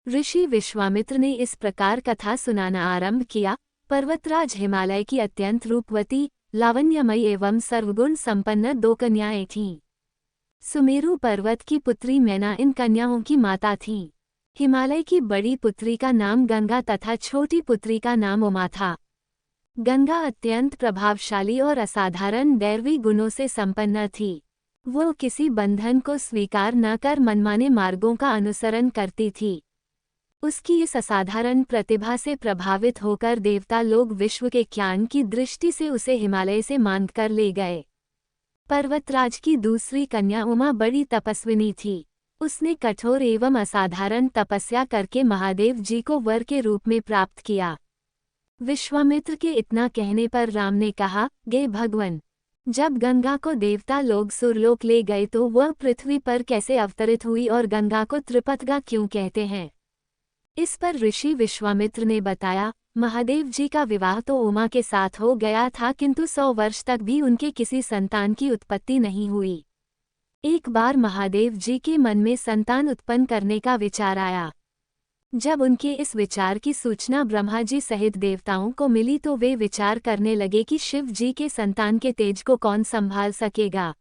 ऋषि विश्वामित्र ने इस प्रकार कथा सुनाना आरंभ किया। पर्वतराज हिमालय की अत्यंत रूपवती, लावण्यमयी एवं सर्वगुण संपन्न 2 कन्याएं थीं। सुमेरु पर्वत की पुत्री मैना इन कन्याओं की माता थी। हिमालय की बड़ी पुत्री का नाम गंगा तथा छोटी पुत्री का नाम उमा था। गंगा अत्यंत प्रभावशाली और असाधारण दैवी गुणों से संपन्न थी। वो किसी बंधन को स्वीकार न कर मनमाने मार्गों का अनुसरण करती थी। उसकी इस असाधारण प्रतिभा से प्रभावित होकर देवता लोग विश्व के ज्ञान की दृष्टि से उसे हिमालय से मांग कर ले गए। पर्वतराज की दूसरी कन्या उमा बड़ी तपस्विनी थी। उसने कठोर एवं असाधारण तपस्या करके महादेव जी को वर के रूप में प्राप्त किया। विश्वामित्र के इतना कहने पर राम ने कहा, गे भगवन, जब गंगा को देवता लोग सुरलोक ले गए तो वह पृथ्वी पर कैसे अवतरित हुई और गंगा को त्रिपथगा क्यों कहते हैं? इस पर ऋषि विश्वामित्र ने बताया, महादेव जी का विवाह तो उमा के साथ हो गया था, किंतु 100 वर्ष तक भी उनके किसी संतान की उत्पत्ति नहीं हुई। एक बार महादेव जी के मन में संतान उत्पन्न करने का विचार आया। जब उनके इस विचार की सूचना ब्रह्मा जी सहित देवताओं को मिली तो वे विचार करने लगे कि शिव जी के संतान के तेज को कौन संभाल सकेगा।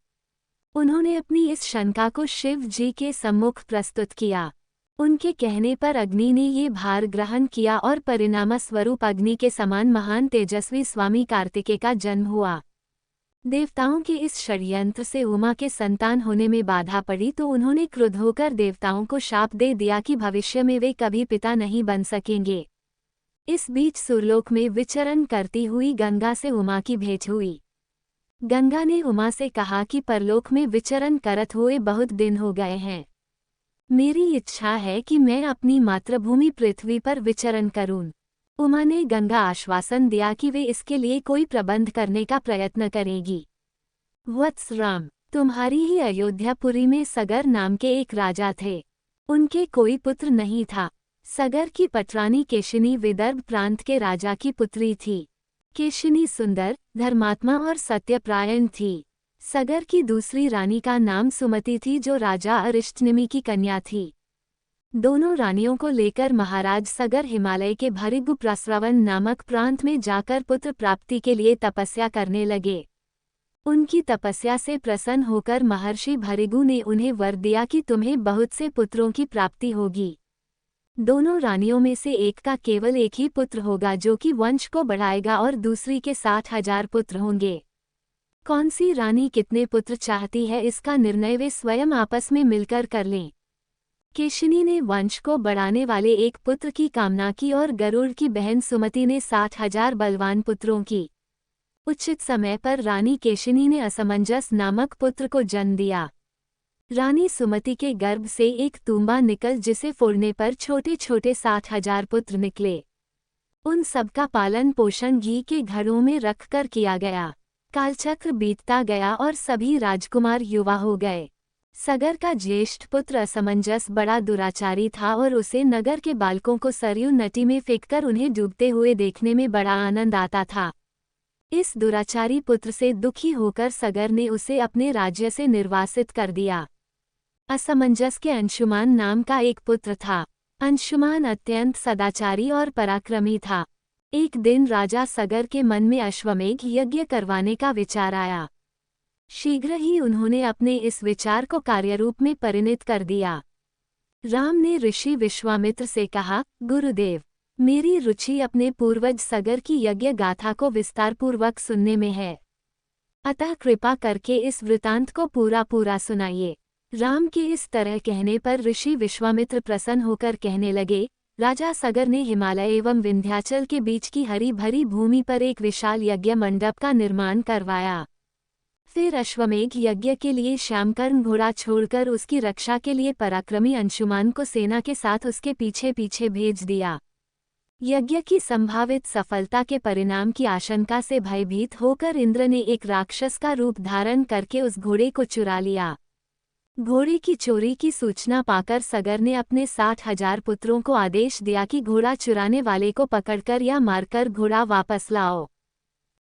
उन्होंने अपनी इस शंका को शिव जी के सम्मुख प्रस्तुत किया। उनके कहने पर अग्नि ने ये भार ग्रहण किया और परिणामस्वरूप अग्नि के समान महान तेजस्वी स्वामी कार्तिकेय का जन्म हुआ। देवताओं के इस षड्यंत्र से उमा के संतान होने में बाधा पड़ी तो उन्होंने क्रुद्ध होकर देवताओं को शाप दे दिया कि भविष्य में वे कभी पिता नहीं बन सकेंगे। इस बीच सुरलोक में विचरण करती हुई गंगा से उमा की भेंट हुई। गंगा ने उमा से कहा कि परलोक में विचरण करत हुए बहुत दिन हो गए हैं। मेरी इच्छा है कि मैं अपनी मातृभूमि पृथ्वी पर विचरण करूं। उमा ने गंगा आश्वासन दिया कि वे इसके लिए कोई प्रबंध करने का प्रयत्न करेगी। वत्स राम, तुम्हारी ही अयोध्यापुरी में सगर नाम के एक राजा थे। उनके कोई पुत्र नहीं था। सगर की पटरानी केशिनी विदर्भ प्रांत के राजा की पुत्री थी। केशिनी सुंदर, धर्मात्मा और सत्यप्रायण थी। सगर की दूसरी रानी का नाम सुमति थी जो राजा अरिष्टनेमि की कन्या थी। दोनों रानियों को लेकर महाराज सगर हिमालय के भृगु प्रस्रवण नामक प्रांत में जाकर पुत्र प्राप्ति के लिए तपस्या करने लगे। उनकी तपस्या से प्रसन्न होकर महर्षि भृगु ने उन्हें वर दिया कि तुम्हें बहुत से पुत्रों की प्राप्ति होगी। दोनों रानियों में से एक का केवल एक ही पुत्र होगा जो कि वंश को बढ़ाएगा और दूसरी के 60,000 पुत्र होंगे। कौन सी रानी कितने पुत्र चाहती है इसका निर्णय वे स्वयं आपस में मिलकर कर लें। केशिनी ने वंश को बढ़ाने वाले एक पुत्र की कामना की और गरुड़ की बहन सुमति ने 60,000 बलवान पुत्रों की। उचित समय पर रानी केशिनी ने असमंजस नामक पुत्र को जन्म दिया। रानी सुमति के गर्भ से एक तूंबा निकल जिसे फोड़ने पर छोटे छोटे 60,000 पुत्र निकले। उन सबका पालन पोषण घी के घड़ों में रखकर किया गया। कालचक्र बीतता गया और सभी राजकुमार युवा हो गए। सगर का ज्येष्ठ पुत्र असमंजस बड़ा दुराचारी था और उसे नगर के बालकों को सरयू नदी में फेंककर उन्हें डूबते हुए देखने में बड़ा आनंद आता था। इस दुराचारी पुत्र से दुखी होकर सगर ने उसे अपने राज्य से निर्वासित कर दिया। असमंजस के अंशुमान नाम का एक पुत्र था। अंशुमान अत्यंत सदाचारी और पराक्रमी था। एक दिन राजा सगर के मन में अश्वमेघ यज्ञ करवाने का विचार आया। शीघ्र ही उन्होंने अपने इस विचार को कार्यरूप में परिणत कर दिया। राम ने ऋषि विश्वामित्र से कहा, गुरुदेव, मेरी रुचि अपने पूर्वज सगर की यज्ञ गाथा को विस्तारपूर्वक सुनने में है। अतः कृपा करके इस वृतांत को पूरा सुनाइए। राम के इस तरह कहने पर ऋषि विश्वामित्र प्रसन्न होकर कहने लगे, राजा सगर ने हिमालय एवं विंध्याचल के बीच की हरी भरी भूमि पर एक विशाल यज्ञ मंडप का निर्माण करवाया। फिर अश्वमेघ यज्ञ के लिए श्यामकर्ण घोड़ा छोड़कर उसकी रक्षा के लिए पराक्रमी अंशुमान को सेना के साथ उसके पीछे पीछे भेज दिया। यज्ञ की संभावित सफलता के परिणाम की आशंका से भयभीत होकर इंद्र ने एक राक्षस का रूप धारण करके उस घोड़े को चुरा लिया। घोड़े की चोरी की सूचना पाकर सगर ने अपने 60,000 पुत्रों को आदेश दिया कि घोड़ा चुराने वाले को पकड़कर या मारकर घोड़ा वापस लाओ।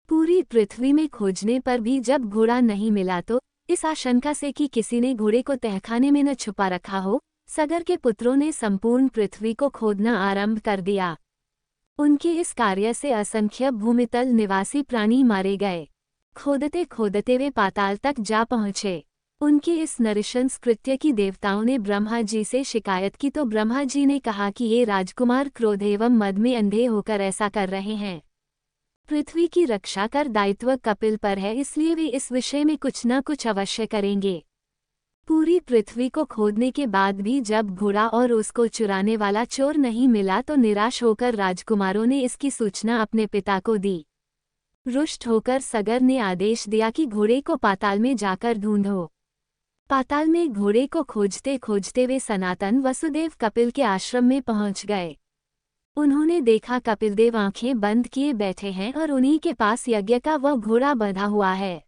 पूरी पृथ्वी में खोजने पर भी जब घोड़ा नहीं मिला तो इस आशंका से कि किसी ने घोड़े को तहखाने में न छुपा रखा हो, सगर के पुत्रों ने संपूर्ण पृथ्वी को खोदना आरंभ कर दिया। उनके इस कार्य से असंख्य भूमितल निवासी प्राणी मारे गए। खोदते खोदते वे पाताल तक जा पहुँचे। उनके इस नृशंस कृत्य की देवताओं ने ब्रह्मा जी से शिकायत की तो ब्रह्मा जी ने कहा कि ये राजकुमार क्रोध एवं मद में अंधे होकर ऐसा कर रहे हैं। पृथ्वी की रक्षा कर दायित्व कपिल पर है, इसलिए वे इस विषय में कुछ न कुछ अवश्य करेंगे। पूरी पृथ्वी को खोदने के बाद भी जब घोड़ा और उसको चुराने वाला चोर नहीं मिला तो निराश होकर राजकुमारों ने इसकी सूचना अपने पिता को दी। रुष्ट होकर सगर ने आदेश दिया कि घोड़े को पाताल में जाकर ढूंढो। पाताल में घोड़े को खोजते खोजते वे सनातन वसुदेव कपिल के आश्रम में पहुंच गए। उन्होंने देखा कपिलदेव आंखें बंद किए बैठे हैं और उन्हीं के पास यज्ञ का वह घोड़ा बंधा हुआ है।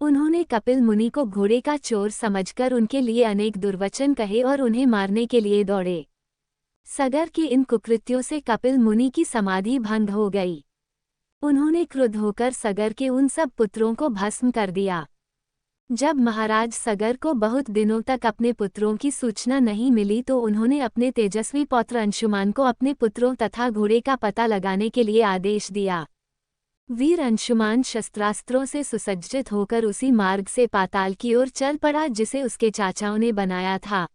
उन्होंने कपिल मुनि को घोड़े का चोर समझकर उनके लिए अनेक दुर्वचन कहे और उन्हें मारने के लिए दौड़े। सगर के इन कुकृत्यों से कपिल मुनि की समाधि भंग हो गई। उन्होंने क्रुद्ध होकर सगर के उन सब पुत्रों को भस्म कर दिया। जब महाराज सगर को बहुत दिनों तक अपने पुत्रों की सूचना नहीं मिली तो उन्होंने अपने तेजस्वी पौत्र अंशुमान को अपने पुत्रों तथा घोड़े का पता लगाने के लिए आदेश दिया। वीर अंशुमान शस्त्रास्त्रों से सुसज्जित होकर उसी मार्ग से पाताल की ओर चल पड़ा जिसे उसके चाचाओं ने बनाया था।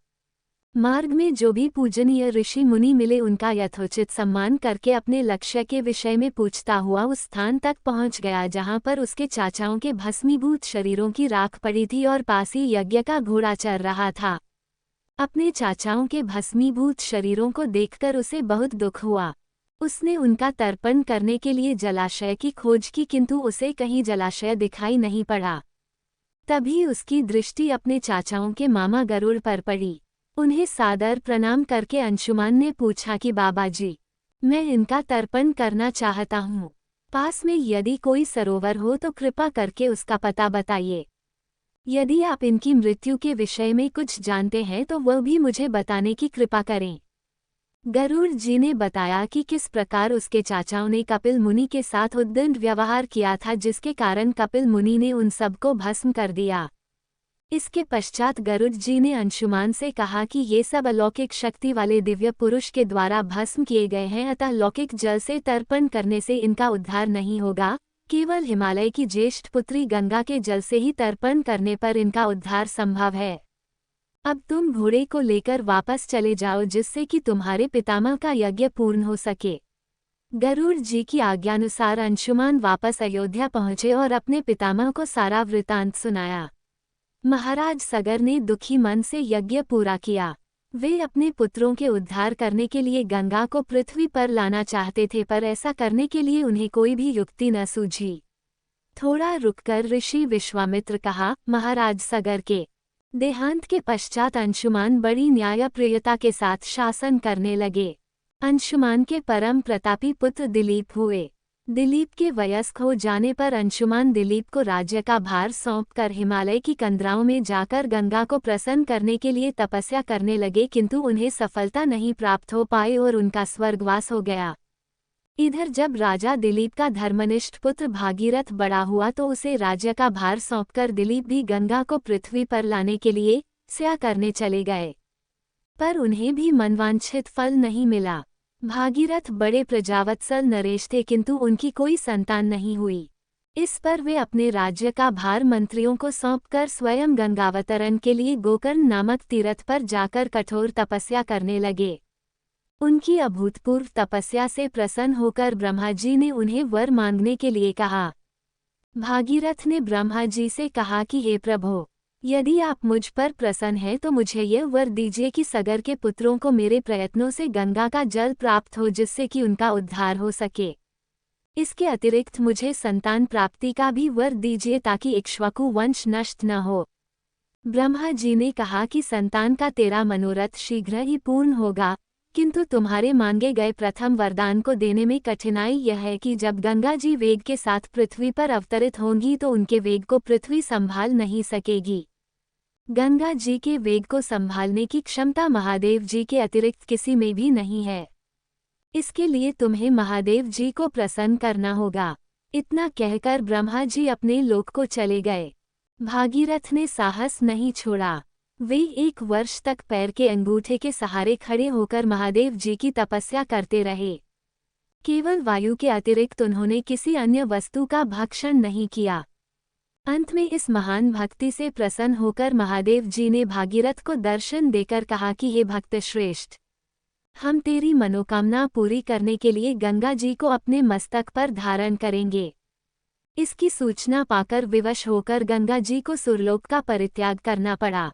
मार्ग में जो भी पूजनीय ऋषि मुनि मिले उनका यथोचित सम्मान करके अपने लक्ष्य के विषय में पूछता हुआ उस स्थान तक पहुंच गया जहां पर उसके चाचाओं के भस्मीभूत शरीरों की राख पड़ी थी और पास ही यज्ञ का घोड़ा चल रहा था। अपने चाचाओं के भस्मीभूत शरीरों को देखकर उसे बहुत दुख हुआ। उसने उनका तर्पण करने के लिए जलाशय की खोज की किंतु उसे कहीं जलाशय दिखाई नहीं पड़ा। तभी उसकी दृष्टि अपने चाचाओं के मामा गरुड़ पर पड़ी। उन्हें सादर प्रणाम करके अंशुमान ने पूछा कि बाबाजी, मैं इनका तर्पण करना चाहता हूँ। पास में यदि कोई सरोवर हो तो कृपा करके उसका पता बताइए। यदि आप इनकी मृत्यु के विषय में कुछ जानते हैं तो वह भी मुझे बताने की कृपा करें। गरुड़ जी ने बताया कि किस प्रकार उसके चाचाओं ने कपिल मुनि के साथ उद्दंड व्यवहार किया था जिसके कारण कपिल मुनि ने उन सबको भस्म कर दिया। इसके पश्चात गरुड़ जी ने अंशुमान से कहा कि ये सब अलौकिक शक्ति वाले दिव्य पुरुष के द्वारा भस्म किए गए हैं, अतः लौकिक जल से तर्पण करने से इनका उद्धार नहीं होगा। केवल हिमालय की ज्येष्ठ पुत्री गंगा के जल से ही तर्पण करने पर इनका उद्धार संभव है। अब तुम घोड़े को लेकर वापस चले जाओ जिससे कि तुम्हारे पितामह का यज्ञ पूर्ण हो सके। गरुड़ जी की आज्ञानुसार अंशुमान वापस अयोध्या पहुंचे और अपने पितामह को सारा वृतांत सुनाया। महाराज सगर ने दुखी मन से यज्ञ पूरा किया। वे अपने पुत्रों के उद्धार करने के लिए गंगा को पृथ्वी पर लाना चाहते थे, पर ऐसा करने के लिए उन्हें कोई भी युक्ति न सूझी। थोड़ा रुककर ऋषि विश्वामित्र कहा, महाराज सगर के देहांत के पश्चात अंशुमान बड़ी न्यायप्रियता के साथ शासन करने लगे। अंशुमान के परम प्रतापी पुत्र दिलीप हुए। दिलीप के वयस्क हो जाने पर अंशुमान दिलीप को राज्य का भार सौंपकर हिमालय की कंदराओं में जाकर गंगा को प्रसन्न करने के लिए तपस्या करने लगे, किंतु उन्हें सफलता नहीं प्राप्त हो पाई और उनका स्वर्गवास हो गया। इधर जब राजा दिलीप का धर्मनिष्ठ पुत्र भागीरथ बड़ा हुआ तो उसे राज्य का भार सौंपकर दिलीप भी गंगा को पृथ्वी पर लाने के लिए स्या करने चले गए, पर उन्हें भी मनवांछित फल नहीं मिला। भागीरथ बड़े प्रजावत्सल नरेश थे, किंतु उनकी कोई संतान नहीं हुई। इस पर वे अपने राज्य का भार मंत्रियों को सौंपकर स्वयं गंगावतरण के लिए गोकर्ण नामक तीर्थ पर जाकर कठोर तपस्या करने लगे। उनकी अभूतपूर्व तपस्या से प्रसन्न होकर ब्रह्मा जी ने उन्हें वर मांगने के लिए कहा। भागीरथ ने ब्रह्मा जी से कहा कि हे प्रभो, यदि आप मुझ पर प्रसन्न हैं तो मुझे यह वर दीजिए कि सगर के पुत्रों को मेरे प्रयत्नों से गंगा का जल प्राप्त हो जिससे कि उनका उद्धार हो सके। इसके अतिरिक्त मुझे संतान प्राप्ति का भी वर दीजिए ताकि इक्ष्वाकु वंश नष्ट न हो। ब्रह्मा जी ने कहा कि संतान का तेरा मनोरथ शीघ्र ही पूर्ण होगा, किंतु तुम्हारे मांगे गए प्रथम वरदान को देने में कठिनाई यह है कि जब गंगा जी वेग के साथ पृथ्वी पर अवतरित होंगी तो उनके वेग को पृथ्वी संभाल नहीं सकेगी। गंगा जी के वेग को संभालने की क्षमता महादेव जी के अतिरिक्त किसी में भी नहीं है। इसके लिए तुम्हें महादेव जी को प्रसन्न करना होगा। इतना कहकर ब्रह्मा जी अपने लोक को चले गए। भागीरथ ने साहस नहीं छोड़ा। वे 1 वर्ष तक पैर के अंगूठे के सहारे खड़े होकर महादेव जी की तपस्या करते रहे। केवल वायु के अतिरिक्त उन्होंने किसी अन्य वस्तु का भक्षण नहीं किया। अंत में इस महान भक्ति से प्रसन्न होकर महादेव जी ने भागीरथ को दर्शन देकर कहा कि हे भक्त श्रेष्ठ, हम तेरी मनोकामना पूरी करने के लिए गंगा जी को अपने मस्तक पर धारण करेंगे। इसकी सूचना पाकर विवश होकर गंगा जी को सुरलोक का परित्याग करना पड़ा।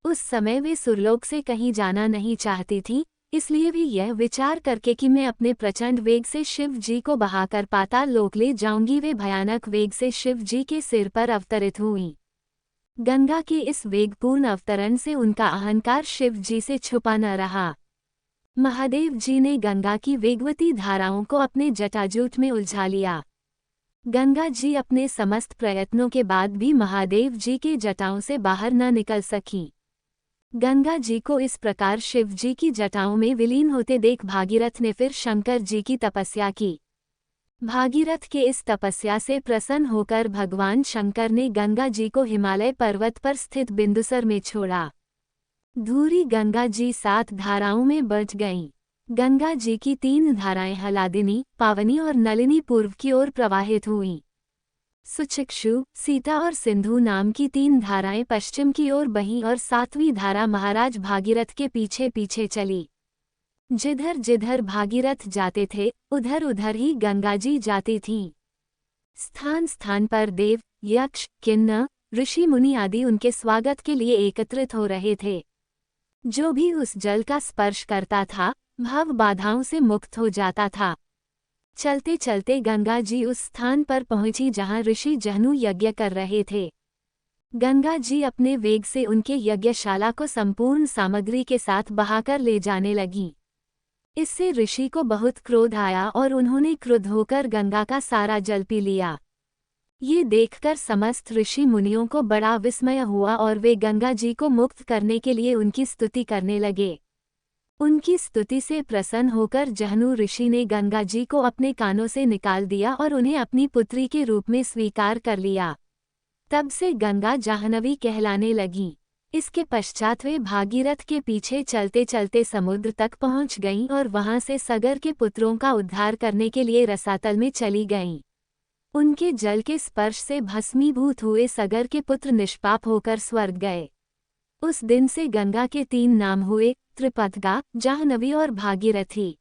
उस समय वे सुरलोक से कहीं जाना नहीं चाहती थीं, इसलिए भी यह विचार करके कि मैं अपने प्रचंड वेग से शिव जी को बहाकर पाताल लोक ले जाऊंगी, वे भयानक वेग से शिव जी के सिर पर अवतरित हुईं। गंगा के इस वेगपूर्ण अवतरण से उनका अहंकार शिव जी से छुपा न रहा। महादेव जी ने गंगा की वेगवती धाराओं को अपने जटाजूट में उलझा लिया। गंगा जी अपने समस्त प्रयत्नों के बाद भी महादेव जी के जटाओं से बाहर न निकल सकीं। गंगा जी को इस प्रकार शिव जी की जटाओं में विलीन होते देख भागीरथ ने फिर शंकर जी की तपस्या की। भागीरथ के इस तपस्या से प्रसन्न होकर भगवान शंकर ने गंगा जी को हिमालय पर्वत पर स्थित बिंदुसर में छोड़ा। धूरी गंगा जी 7 धाराओं में बँट गईं। गंगा जी की 3 धाराएं हलादिनी, पावनी और नलिनी पूर्व की ओर प्रवाहित हुईं। सुचिक्षु, सीता और सिंधु नाम की 3 धाराएं पश्चिम की ओर बहीं और 7वीं धारा महाराज भागीरथ के पीछे पीछे चली। जिधर जिधर भागीरथ जाते थे उधर उधर ही गंगा जी जाती थीं। स्थान स्थान पर देव, यक्ष, किन्नर, ऋषि मुनि आदि उनके स्वागत के लिए एकत्रित हो रहे थे। जो भी उस जल का स्पर्श करता था भव बाधाओं से मुक्त हो जाता था। चलते चलते गंगा जी उस स्थान पर पहुंची जहां ऋषि जहनु यज्ञ कर रहे थे। गंगा जी अपने वेग से उनके यज्ञशाला को संपूर्ण सामग्री के साथ बहाकर ले जाने लगीं। इससे ऋषि को बहुत क्रोध आया और उन्होंने क्रुद्ध होकर गंगा का सारा जल पी लिया। ये देखकर समस्त ऋषि मुनियों को बड़ा विस्मय हुआ और वे गंगा जी को मुक्त करने के लिए उनकी स्तुति करने लगे। उनकी स्तुति से प्रसन्न होकर जहनु ऋषि ने गंगा जी को अपने कानों से निकाल दिया और उन्हें अपनी पुत्री के रूप में स्वीकार कर लिया। तब से गंगा जाह्नवी कहलाने लगीं। इसके पश्चात वे भागीरथ के पीछे चलते चलते समुद्र तक पहुंच गईं और वहां से सगर के पुत्रों का उद्धार करने के लिए रसातल में चली गईं। उनके जल के स्पर्श से भस्मीभूत हुए सगर के पुत्र निष्पाप होकर स्वर्ग गए। उस दिन से गंगा के 3 नाम हुए, त्रिपथगा, जाह्नवी और भागीरथी।